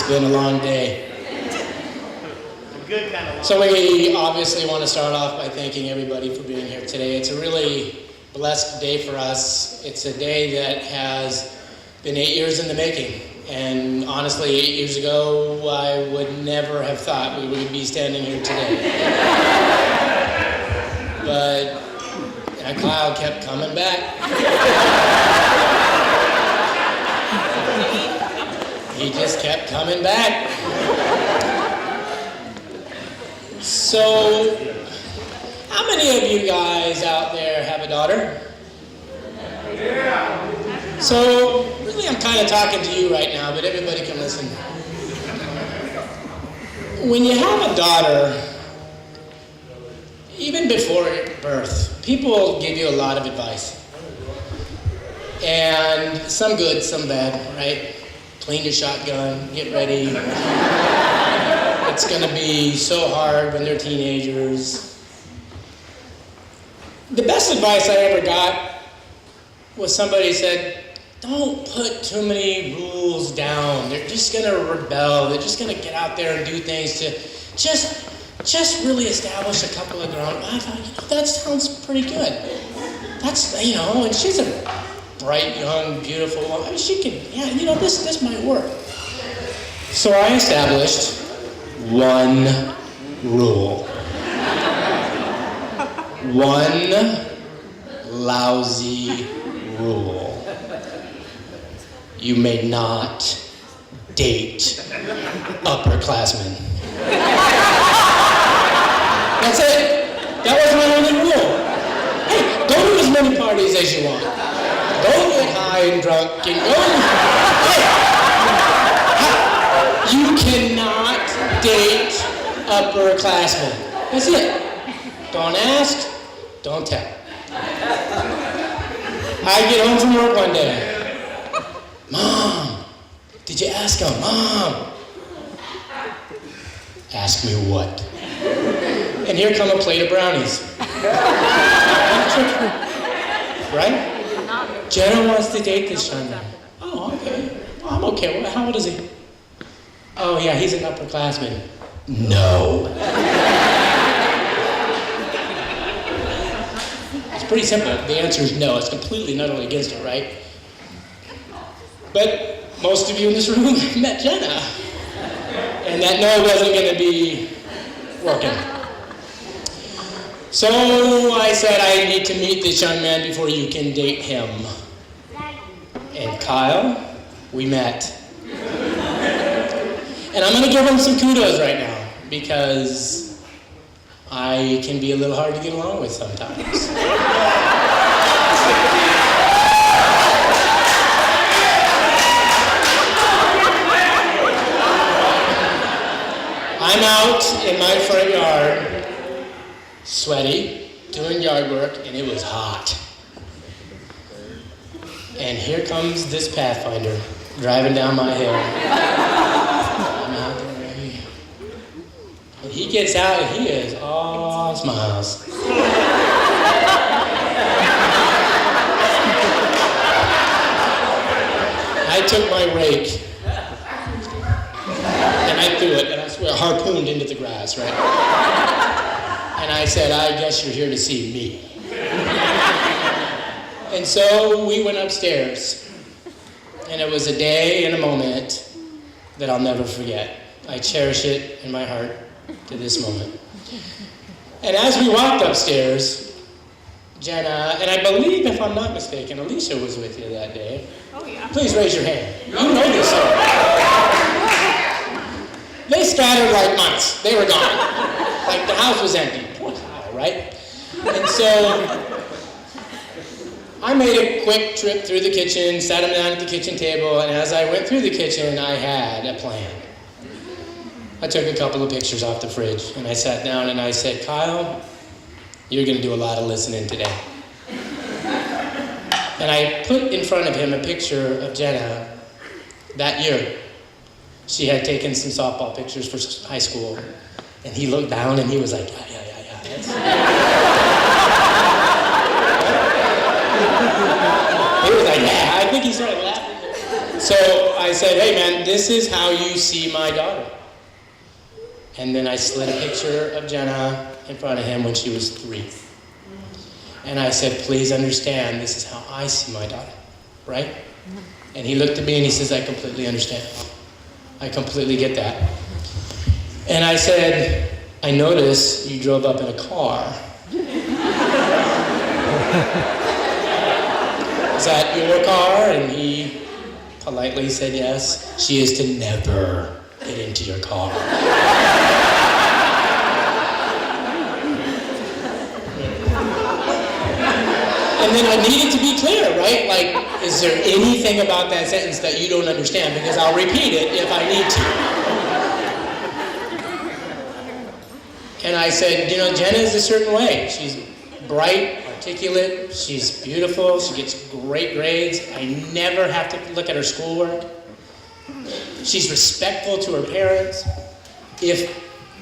been a long day. Good kind of long. So we obviously want to start off by thanking everybody for being here today. It's a really blessed day for us. It's a day that has been 8 years in the making. And honestly, 8 years ago, I would never have thought we would be standing here today. But Kyle kept coming back. He just kept coming back. So, how many of you guys out there have a daughter? Yeah. So, really I'm kind of talking to you right now, but everybody can listen. When you have a daughter, even before birth, people give you a lot of advice. And some good, some bad, right? Clean your shotgun, get ready. It's going to be so hard when they're teenagers. The best advice I ever got was somebody said, don't put too many rules down. They're just going to rebel. They're just going to get out there and do things to just really establish a couple of ground. I thought, that sounds pretty good. That's, and she's a bright, young, beautiful woman. I mean, she can, this might work. So I established one rule. One lousy rule. You may not date upperclassmen. That's it. That was my only rule. Hey, go to as many parties as you want. Go get high and drunk and go. Hey, you cannot date upperclassmen. That's it. Don't ask, don't tell. I get home from work one day. Mom, did you ask him? Mom. Ask me what? And here come a plate of brownies. Right? Jenna wants to date this young man. Oh, okay. Well, I'm okay. Well, how old is he? Oh, yeah, he's an upperclassman. No. It's pretty simple. The answer is no. It's completely not only against it, right? But most of you in this room met Jenna. And that no wasn't going to be working. So I said I need to meet this young man before you can date him. And Kyle, we met. And I'm going to give him some kudos right now, because I can be a little hard to get along with sometimes. I'm out in my front yard, sweaty, doing yard work, and it was hot. And here comes this Pathfinder driving down my hill. I'm out there, and he gets out, and he is all smiles. I took my rake, and I threw it, and I swear, harpooned into the grass, right? And I said, I guess you're here to see me. And so we went upstairs, and it was a day and a moment that I'll never forget. I cherish it in my heart to this moment. And as we walked upstairs, Jenna, and I believe, if I'm not mistaken, Alicia was with you that day. Oh, yeah. Please raise your hand. You know this song. They scattered like mice. They were gone. Like the house was empty. Poor Kyle, right? And so I made a quick trip through the kitchen, sat him down at the kitchen table, and as I went through the kitchen, I had a plan. I took a couple of pictures off the fridge, and I sat down and I said, Kyle, you're going to do a lot of listening today. And I put in front of him a picture of Jenna that year. She had taken some softball pictures for high school, and he looked down and he was like, yeah. He was like, yeah. I think he started laughing. So I I said, hey man, this is how you see my daughter. And then I slid a picture of Jenna in front of him when she was 3. And I said, please understand, this is how I see my daughter, right? And he looked at me and he says, I completely understand. I completely get that. And I said, I noticed you drove up in a car. Is that your car? And he politely said yes. She is to never get into your car. And then I needed to be clear, right? Like, is there anything about that sentence that you don't understand? Because I'll repeat it if I need to. And I said, you know, Jenna is a certain way. She's bright, articulate, she's beautiful, she gets great grades. I never have to look at her schoolwork. She's respectful to her parents. If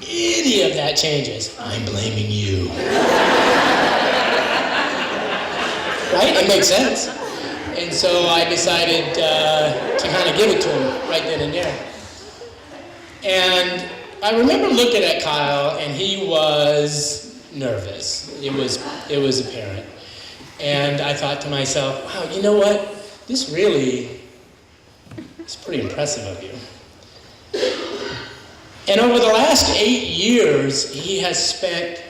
any of that changes, I'm blaming you. Right? It makes sense. And so I decided to kind of give it to him right then and there. And I remember looking at Kyle, and he was nervous. It was apparent. And I thought to myself, wow, you know what? This really is pretty impressive of you. And over the last 8 years, he has spent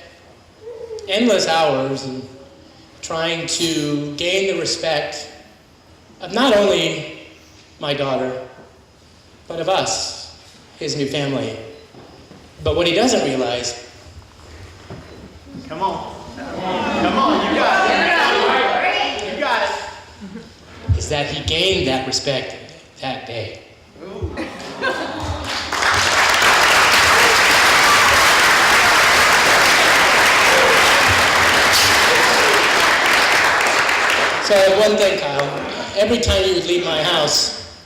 endless hours in trying to gain the respect of not only my daughter, but of us, his new family. But what he doesn't realize, come on, you got it. You got it. Is that he gained that respect that day. So one thing, Kyle, every time you would leave my house,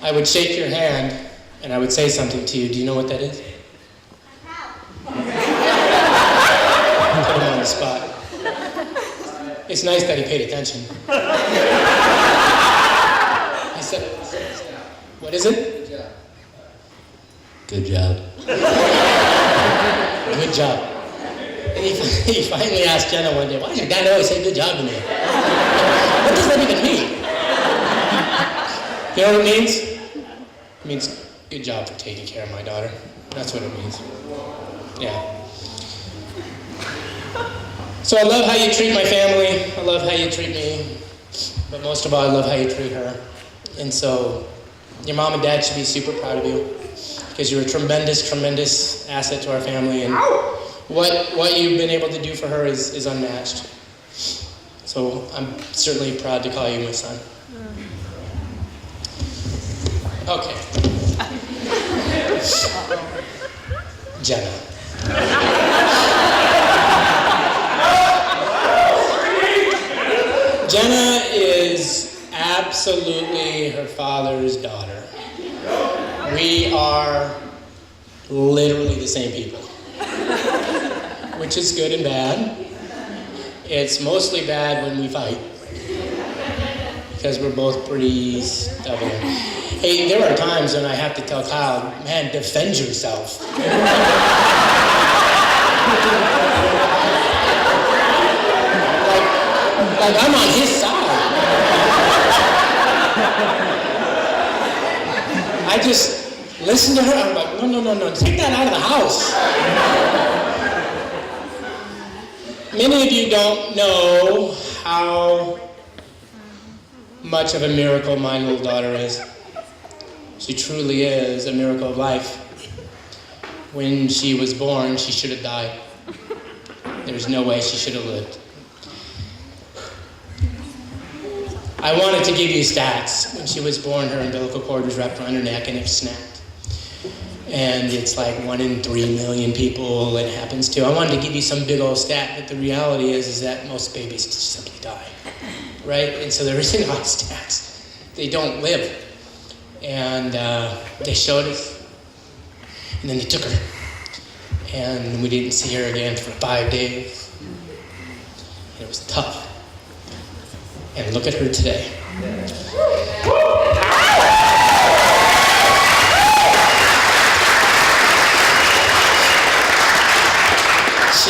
I would shake your hand and I would say something to you. Do you know what that is? Put him on the spot. It's nice that he paid attention. I said, what is it? Good job. Good job. And he finally asked Jenna one day, why does your dad always say good job to me? What does that even mean? You know what it means? It means good job for taking care of my daughter. That's what it means. Yeah. So I love how you treat my family. I love how you treat me. But most of all, I love how you treat her. And so your mom and dad should be super proud of you because you're a tremendous, tremendous asset to our family. And what you've been able to do for her is unmatched. So I'm certainly proud to call you my son. Okay. Jenna. Jenna is absolutely her father's daughter. We are literally the same people, which is good and bad. It's mostly bad when we fight, because we're both pretty stubborn. Hey, there are times when I have to tell Kyle, man, defend yourself. Like I'm on his side. I just listen to her, I'm like, no, take that out of the house. Many of you don't know how much of a miracle my little daughter is. She truly is a miracle of life. When she was born, she should have died. There's no way she should have lived. I wanted to give you stats. When she was born, her umbilical cord was wrapped around her neck and it snapped. And it's like 1 in 3 million people it happens to. I wanted to give you some big old stat, but the reality is that most babies just simply die, right? And so there isn't a lot of stats. They don't live. And they showed us, and then they took her. And we didn't see her again for 5 days. And it was tough. And look at her today.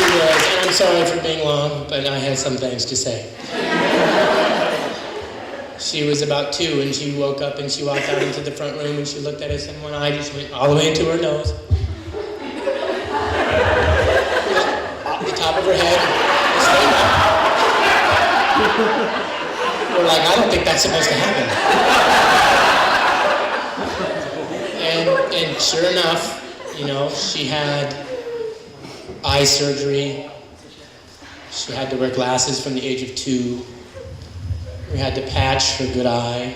She was, and I'm sorry for being long, but I had some things to say. She was about 2, and she woke up and she walked out into the front room and she looked at us, and one eye just went all the way into her nose. Off the top of her head, straight up. We're like, I don't think that's supposed to happen. And sure enough, you know, she had eye surgery. She had to wear glasses from the age of 2. We had to patch her good eye,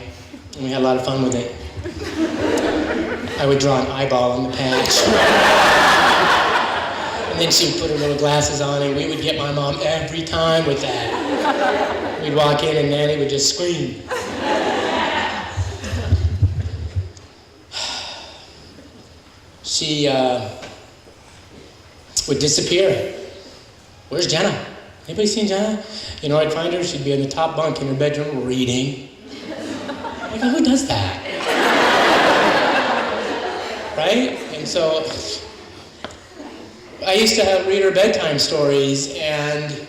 and we had a lot of fun with it. I would draw an eyeball on the patch. And then she would put her little glasses on, and we would get my mom every time with that. We'd walk in, and Nanny would just scream. She would disappear. Where's Jenna? Anybody seen Jenna? You know, I'd find her, she'd be in the top bunk in her bedroom reading. I go, who does that? Right? And so, I used to read her bedtime stories, and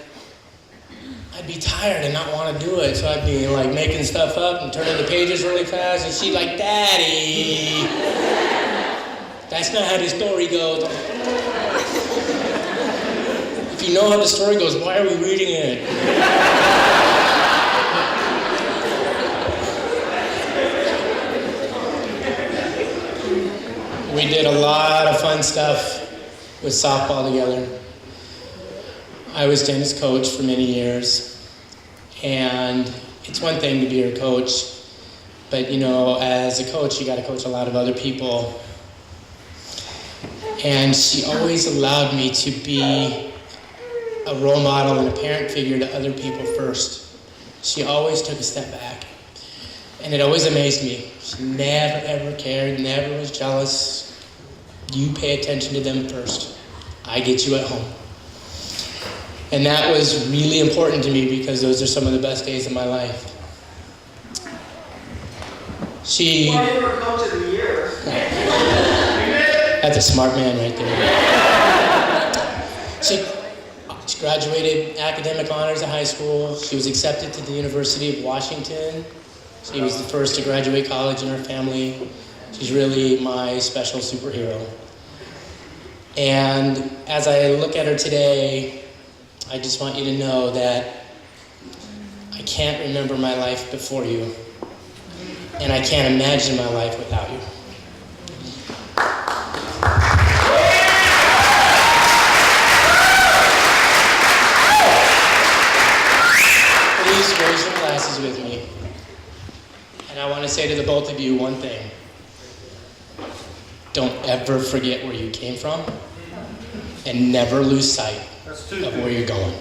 I'd be tired and not want to do it, so I'd be like making stuff up and turning the pages really fast, and she'd like, Daddy, that's not how the story goes. If you know how the story goes, why are we reading it? We did a lot of fun stuff with softball together. I was Jenna's coach for many years, and it's one thing to be her coach, but you know, as a coach, you got to coach a lot of other people. And she always allowed me to be a role model and a parent figure to other people first. She always took a step back. And it always amazed me. She never ever cared, never was jealous. You pay attention to them first. I get you at home. And that was really important to me because those are some of the best days of my life. She... Well, you were coach of the year. That's a smart man right there. She graduated academic honors at high school. She was accepted to the University of Washington. She was the first to graduate college in her family. She's really my special superhero. And as I look at her today, I just want you to know that I can't remember my life before you, and I can't imagine my life without you. Please raise your glasses with me. And I want to say to the both of you one thing. Don't ever forget where you came from, and never lose sight of where you're going.